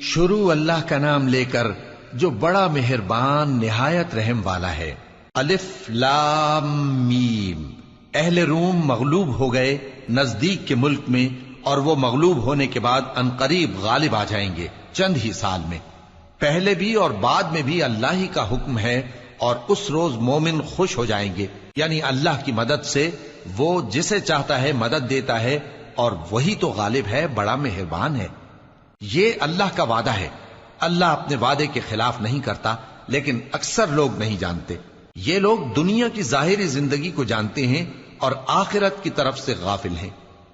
شروع اللہ کا نام لے کر جو بڑا مہربان نہایت رحم والا ہے۔ الف لام میم۔ اہل روم مغلوب ہو گئے نزدیک کے ملک میں، اور وہ مغلوب ہونے کے بعد عنقریب غالب آ جائیں گے چند ہی سال میں۔ پہلے بھی اور بعد میں بھی اللہ ہی کا حکم ہے، اور اس روز مومن خوش ہو جائیں گے، یعنی اللہ کی مدد سے وہ جسے چاہتا ہے مدد دیتا ہے، اور وہی تو غالب ہے، بڑا مہربان ہے۔ یہ اللہ کا وعدہ ہے، اللہ اپنے وعدے کے خلاف نہیں کرتا، لیکن اکثر لوگ نہیں جانتے۔ یہ لوگ دنیا کی ظاہری زندگی کو جانتے ہیں اور آخرت کی طرف سے غافل ہیں۔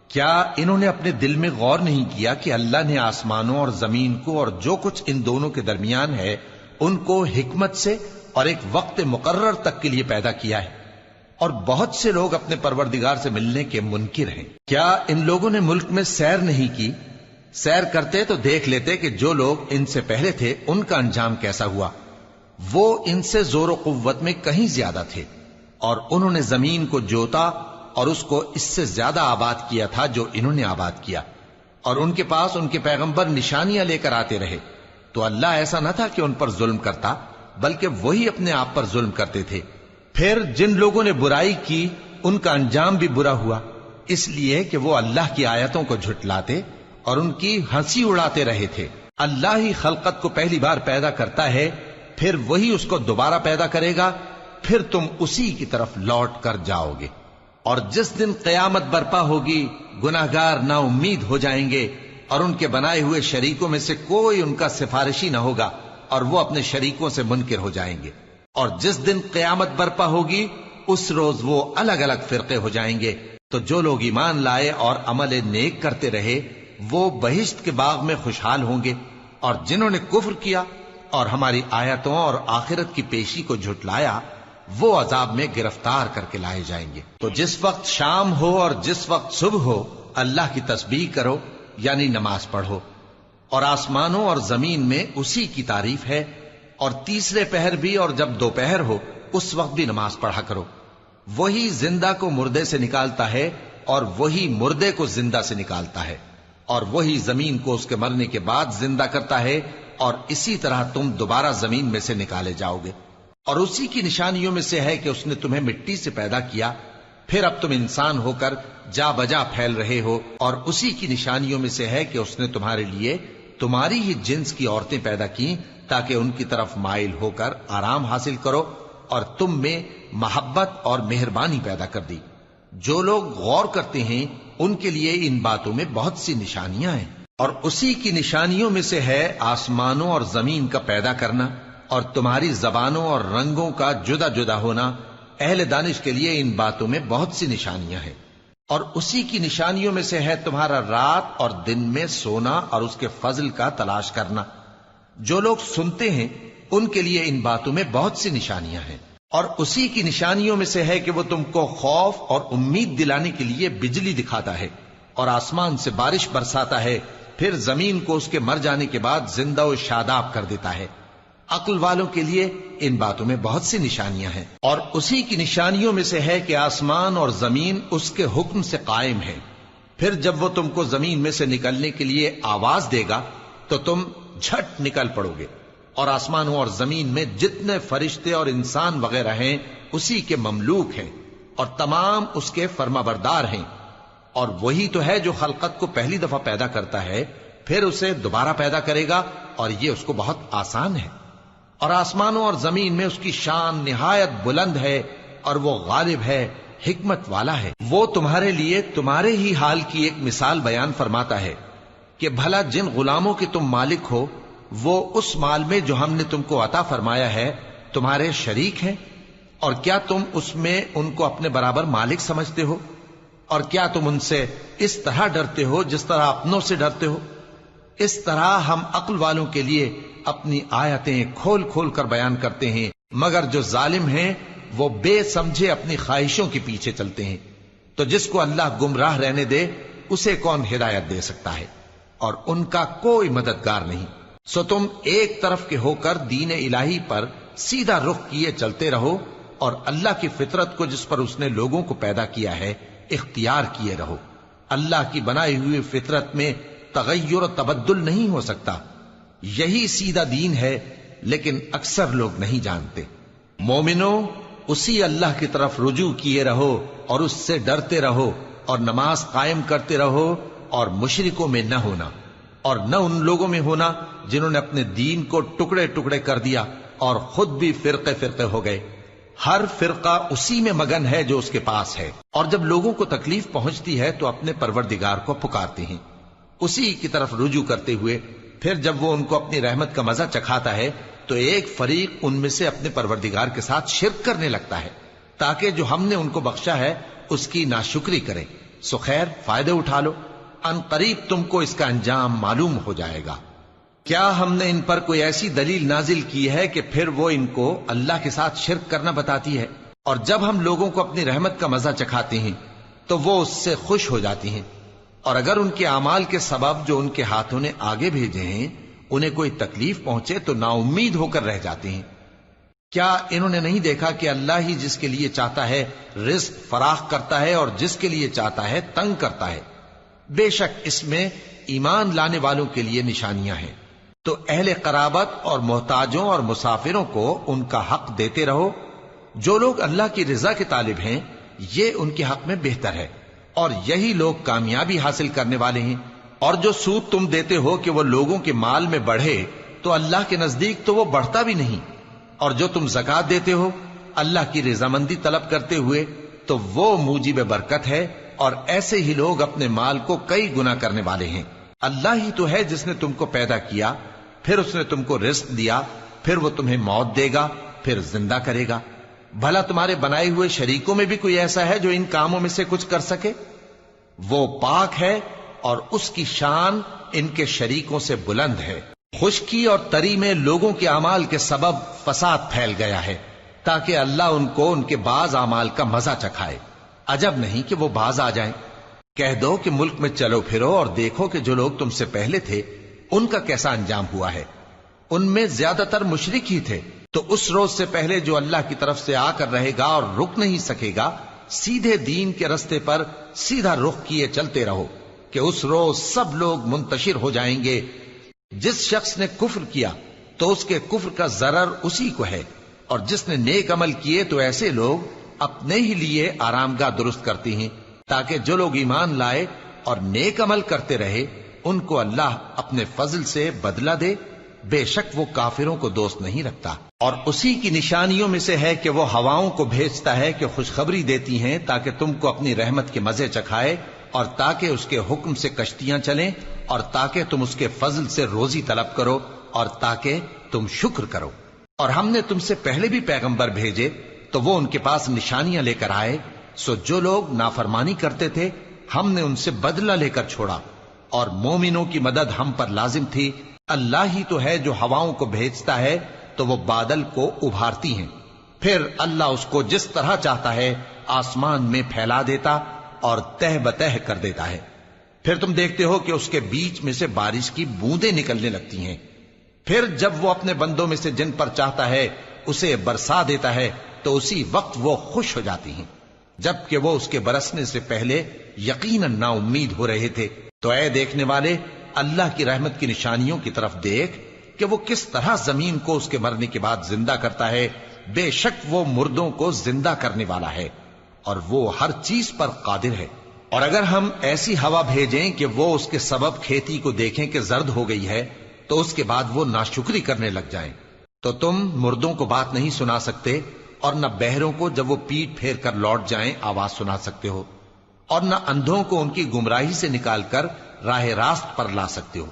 کیا انہوں نے اپنے دل میں غور نہیں کیا کہ اللہ نے آسمانوں اور زمین کو اور جو کچھ ان دونوں کے درمیان ہے ان کو حکمت سے اور ایک وقت مقرر تک کے لیے پیدا کیا ہے، اور بہت سے لوگ اپنے پروردگار سے ملنے کے منکر ہیں۔ کیا ان لوگوں نے ملک میں سیر نہیں کی؟ سیر کرتے تو دیکھ لیتے کہ جو لوگ ان سے پہلے تھے ان کا انجام کیسا ہوا۔ وہ ان سے زور و قوت میں کہیں زیادہ تھے، اور انہوں نے زمین کو جوتا اور اس کو اس سے زیادہ آباد کیا تھا جو انہوں نے آباد کیا، اور ان کے پاس ان کے پیغمبر نشانیاں لے کر آتے رہے۔ تو اللہ ایسا نہ تھا کہ ان پر ظلم کرتا، بلکہ وہی اپنے آپ پر ظلم کرتے تھے۔ پھر جن لوگوں نے برائی کی ان کا انجام بھی برا ہوا، اس لیے کہ وہ اللہ کی آیتوں کو جھٹلاتے اور ان کی ہنسی اڑاتے رہے تھے۔ اللہ ہی خلقت کو پہلی بار پیدا کرتا ہے، پھر وہی اس کو دوبارہ پیدا کرے گا، پھر تم اسی کی طرف لوٹ کر جاؤ گے۔ اور جس دن قیامت برپا ہوگی گناہگار نا امید ہو جائیں گے، اور ان کے بنائے ہوئے شریکوں میں سے کوئی ان کا سفارشی نہ ہوگا، اور وہ اپنے شریکوں سے منکر ہو جائیں گے۔ اور جس دن قیامت برپا ہوگی اس روز وہ الگ الگ فرقے ہو جائیں گے۔ تو جو لوگ ایمان لائے اور عمل نیک کرتے رہے وہ بہشت کے باغ میں خوشحال ہوں گے، اور جنہوں نے کفر کیا اور ہماری آیتوں اور آخرت کی پیشی کو جھٹلایا وہ عذاب میں گرفتار کر کے لائے جائیں گے۔ تو جس وقت شام ہو اور جس وقت صبح ہو اللہ کی تسبیح کرو، یعنی نماز پڑھو، اور آسمانوں اور زمین میں اسی کی تعریف ہے، اور تیسرے پہر بھی اور جب دوپہر ہو اس وقت بھی نماز پڑھا کرو۔ وہی زندہ کو مردے سے نکالتا ہے اور وہی مردے کو زندہ سے نکالتا ہے، اور وہی زمین کو اس کے مرنے کے بعد زندہ کرتا ہے، اور اسی طرح تم دوبارہ زمین میں سے نکالے جاؤ گے۔ اور اسی کی نشانیوں میں سے ہے کہ اس نے تمہیں مٹی سے پیدا کیا، پھر اب تم انسان ہو کر جا بجا پھیل رہے ہو، اور اسی کی نشانیوں میں سے ہے کہ اس نے تمہارے لیے تمہاری ہی جنس کی عورتیں پیدا کی تاکہ ان کی طرف مائل ہو کر آرام حاصل کرو، اور تم میں محبت اور مہربانی پیدا کر دی۔ جو لوگ غور کرتے ہیں ان کے لیے ان باتوں میں بہت سی نشانیاں ہیں۔ اور اسی کی نشانیوں میں سے ہے آسمانوں اور زمین کا پیدا کرنا، اور تمہاری زبانوں اور رنگوں کا جدا جدا ہونا۔ اہل دانش کے لیے ان باتوں میں بہت سی نشانیاں ہیں۔ اور اسی کی نشانیوں میں سے ہے تمہارا رات اور دن میں سونا اور اس کے فضل کا تلاش کرنا۔ جو لوگ سنتے ہیں ان کے لیے ان باتوں میں بہت سی نشانیاں ہیں۔ اور اسی کی نشانیوں میں سے ہے کہ وہ تم کو خوف اور امید دلانے کے لیے بجلی دکھاتا ہے، اور آسمان سے بارش برساتا ہے، پھر زمین کو اس کے مر جانے کے بعد زندہ و شاداب کر دیتا ہے۔ عقل والوں کے لیے ان باتوں میں بہت سی نشانیاں ہیں۔ اور اسی کی نشانیوں میں سے ہے کہ آسمان اور زمین اس کے حکم سے قائم ہے، پھر جب وہ تم کو زمین میں سے نکلنے کے لیے آواز دے گا تو تم جھٹ نکل پڑو گے۔ اور آسمانوں اور زمین میں جتنے فرشتے اور انسان وغیرہ ہیں اسی کے مملوک ہیں، اور تمام اس کے فرما بردار ہیں۔ اور وہی تو ہے جو خلقت کو پہلی دفعہ پیدا کرتا ہے، پھر اسے دوبارہ پیدا کرے گا، اور یہ اس کو بہت آسان ہے۔ اور آسمانوں اور زمین میں اس کی شان نہایت بلند ہے، اور وہ غالب ہے، حکمت والا ہے۔ وہ تمہارے لیے تمہارے ہی حال کی ایک مثال بیان فرماتا ہے کہ بھلا جن غلاموں کے تم مالک ہو وہ اس مال میں جو ہم نے تم کو عطا فرمایا ہے تمہارے شریک ہیں، اور کیا تم اس میں ان کو اپنے برابر مالک سمجھتے ہو؟ اور کیا تم ان سے اس طرح ڈرتے ہو جس طرح اپنوں سے ڈرتے ہو؟ اس طرح ہم عقل والوں کے لیے اپنی آیتیں کھول کھول کر بیان کرتے ہیں، مگر جو ظالم ہیں وہ بے سمجھے اپنی خواہشوں کے پیچھے چلتے ہیں۔ تو جس کو اللہ گمراہ رہنے دے اسے کون ہدایت دے سکتا ہے، اور ان کا کوئی مددگار نہیں۔ سو تم ایک طرف کے ہو کر دین الہی پر سیدھا رخ کیے چلتے رہو، اور اللہ کی فطرت کو جس پر اس نے لوگوں کو پیدا کیا ہے اختیار کیے رہو۔ اللہ کی بنائی ہوئی فطرت میں تغیر و تبدل نہیں ہو سکتا۔ یہی سیدھا دین ہے، لیکن اکثر لوگ نہیں جانتے۔ مومنو، اسی اللہ کی طرف رجوع کیے رہو اور اس سے ڈرتے رہو، اور نماز قائم کرتے رہو، اور مشرکوں میں نہ ہونا، اور نہ ان لوگوں میں ہونا جنہوں نے اپنے دین کو ٹکڑے ٹکڑے کر دیا اور خود بھی فرقے فرقے ہو گئے۔ ہر فرقہ اسی میں مگن ہے جو اس کے پاس ہے، اور جب لوگوں کو تکلیف پہنچتی ہے تو اپنے پروردگار کو پکارتے ہیں، اسی کی طرف رجوع کرتے ہوئے۔ پھر جب وہ ان کو اپنی رحمت کا مزہ چکھاتا ہے تو ایک فریق ان میں سے اپنے پروردگار کے ساتھ شرک کرنے لگتا ہے، تاکہ جو ہم نے ان کو بخشا ہے اس کی ناشکری کریں۔ سو خیر، فائدے اٹھا لو، ان قریب تم کو اس کا انجام معلوم ہو جائے گا۔ کیا ہم نے ان پر کوئی ایسی دلیل نازل کی ہے کہ پھر وہ ان کو اللہ کے ساتھ شرک کرنا بتاتی ہے؟ اور جب ہم لوگوں کو اپنی رحمت کا مزہ چکھاتے ہیں تو وہ اس سے خوش ہو جاتی ہیں، اور اگر ان کے اعمال کے سبب جو ان کے ہاتھوں نے آگے بھیجے ہیں انہیں کوئی تکلیف پہنچے تو نا امید ہو کر رہ جاتے ہیں۔ کیا انہوں نے نہیں دیکھا کہ اللہ ہی جس کے لیے چاہتا ہے رزق فراخ کرتا ہے اور جس کے لیے چاہتا ہے تنگ کرتا ہے؟ بے شک اس میں ایمان لانے والوں کے لیے نشانیاں ہیں۔ تو اہل قرابت اور محتاجوں اور مسافروں کو ان کا حق دیتے رہو۔ جو لوگ اللہ کی رضا کے طالب ہیں یہ ان کے حق میں بہتر ہے، اور یہی لوگ کامیابی حاصل کرنے والے ہیں۔ اور جو سود تم دیتے ہو کہ وہ لوگوں کے مال میں بڑھے تو اللہ کے نزدیک تو وہ بڑھتا بھی نہیں، اور جو تم زکوٰۃ دیتے ہو اللہ کی رضامندی طلب کرتے ہوئے تو وہ موجب برکت ہے، اور ایسے ہی لوگ اپنے مال کو کئی گنا کرنے والے ہیں۔ اللہ ہی تو ہے جس نے تم کو پیدا کیا، پھر اس نے تم کو رزق دیا، پھر وہ تمہیں موت دے گا، پھر زندہ کرے گا۔ بھلا تمہارے بنائے ہوئے شریکوں میں بھی کوئی ایسا ہے جو ان کاموں میں سے کچھ کر سکے؟ وہ پاک ہے اور اس کی شان ان کے شریکوں سے بلند ہے۔ خشکی اور تری میں لوگوں کے اعمال کے سبب فساد پھیل گیا ہے، تاکہ اللہ ان کو ان کے بعض اعمال کا مزہ چکھائے۔ عجب نہیں کہ وہ باز آ جائیں۔ کہہ دو کہ ملک میں چلو پھرو اور دیکھو کہ جو لوگ تم سے پہلے تھے ان کا کیسا انجام ہوا ہے۔ ان میں زیادہ تر مشرک ہی تھے۔ تو اس روز سے پہلے جو اللہ کی طرف سے آ کر رہے گا اور رک نہیں سکے گا، سیدھے دین کے رستے پر سیدھا رخ کیے چلتے رہو، کہ اس روز سب لوگ منتشر ہو جائیں گے۔ جس شخص نے کفر کیا تو اس کے کفر کا ضرر اسی کو ہے، اور جس نے نیک عمل کیے تو ایسے لوگ اپنے ہی لیے آرامگاہ درست کرتے ہیں، تاکہ جو لوگ ایمان لائے اور نیک عمل کرتے رہے ان کو اللہ اپنے فضل سے بدلہ دے۔ بے شک وہ کافروں کو دوست نہیں رکھتا۔ اور اسی کی نشانیوں میں سے ہے کہ وہ ہواؤں کو بھیجتا ہے کہ خوشخبری دیتی ہیں تاکہ تم کو اپنی رحمت کے مزے چکھائے، اور تاکہ اس کے حکم سے کشتیاں چلیں، اور تاکہ تم اس کے فضل سے روزی طلب کرو، اور تاکہ تم شکر کرو۔ اور ہم نے تم سے پہلے بھی پیغمبر بھیجے تو وہ ان کے پاس نشانیاں لے کر آئے، سو جو لوگ نافرمانی کرتے تھے ہم نے ان سے بدلہ لے کر چھوڑا، اور مومنوں کی مدد ہم پر لازم تھی۔ اللہ ہی تو ہے جو ہواؤں کو بھیجتا ہے تو وہ بادل کو ابھارتی ہیں، پھر اللہ اس کو جس طرح چاہتا ہے آسمان میں پھیلا دیتا اور تہ بتہ کر دیتا ہے۔ پھر تم دیکھتے ہو کہ اس کے بیچ میں سے بارش کی بوندیں نکلنے لگتی ہیں، پھر جب وہ اپنے بندوں میں سے جن پر چاہتا ہے اسے برسا دیتا ہے تو اسی وقت وہ خوش ہو جاتی ہیں، جبکہ وہ اس کے برسنے سے پہلے یقیناً نا امید ہو رہے تھے۔ تو اے دیکھنے والے، اللہ کی رحمت کی نشانیوں کی طرف دیکھ کہ وہ کس طرح زمین کو اس کے مرنے کے بعد زندہ کرتا ہے۔ بے شک وہ مردوں کو زندہ کرنے والا ہے اور وہ ہر چیز پر قادر ہے۔ اور اگر ہم ایسی ہوا بھیجیں کہ وہ اس کے سبب کھیتی کو دیکھیں کہ زرد ہو گئی ہے تو اس کے بعد وہ ناشکری کرنے لگ جائیں، تو تم مردوں کو بات نہیں سنا سکتے، اور نہ بہروں کو جب وہ پیٹ پھیر کر لوٹ جائیں آواز سنا سکتے ہو، اور نہ اندھوں کو ان کی گمراہی سے نکال کر راہ راست پر لا سکتے ہو۔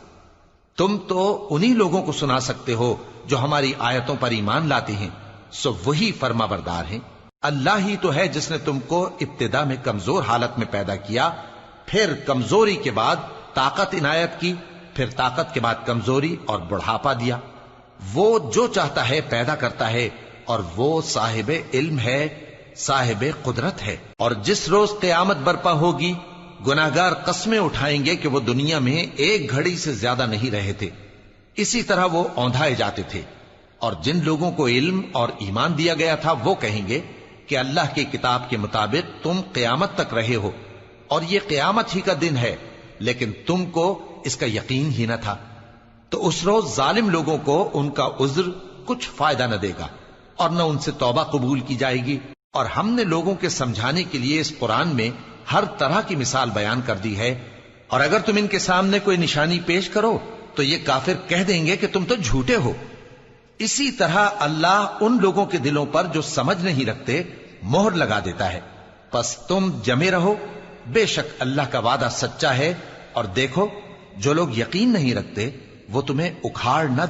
تم تو انہی لوگوں کو سنا سکتے ہو جو ہماری آیتوں پر ایمان لاتے ہیں، سو وہی فرما بردار ہیں۔ اللہ ہی تو ہے جس نے تم کو ابتدا میں کمزور حالت میں پیدا کیا، پھر کمزوری کے بعد طاقت عنایت کی، پھر طاقت کے بعد کمزوری اور بڑھاپا دیا۔ وہ جو چاہتا ہے پیدا کرتا ہے، اور وہ صاحب علم ہے، صاحب قدرت ہے۔ اور جس روز قیامت برپا ہوگی گناہگار قسمیں اٹھائیں گے کہ وہ دنیا میں ایک گھڑی سے زیادہ نہیں رہے تھے، اسی طرح وہ اوندھائے جاتے تھے۔ اور جن لوگوں کو علم اور ایمان دیا گیا تھا وہ کہیں گے کہ اللہ کی کتاب کے مطابق تم قیامت تک رہے ہو، اور یہ قیامت ہی کا دن ہے، لیکن تم کو اس کا یقین ہی نہ تھا۔ تو اس روز ظالم لوگوں کو ان کا عذر کچھ فائدہ نہ دے گا اور نہ ان سے توبہ قبول کی جائے گی. اور ہم نے لوگوں کے سمجھانے کے لیے اس قرآن میں ہر طرح کی مثال بیان کر دی ہے، اور اگر تم ان کے سامنے کوئی نشانی پیش کرو تو یہ کافر کہہ دیں گے کہ تم تو جھوٹے ہو. اسی طرح اللہ ان لوگوں کے دلوں پر جو سمجھ نہیں رکھتے مہر لگا دیتا ہے. پس تم جمے رہو، بے شک اللہ کا وعدہ سچا ہے، اور دیکھو جو لوگ یقین نہیں رکھتے وہ تمہیں اکھاڑ نہ دے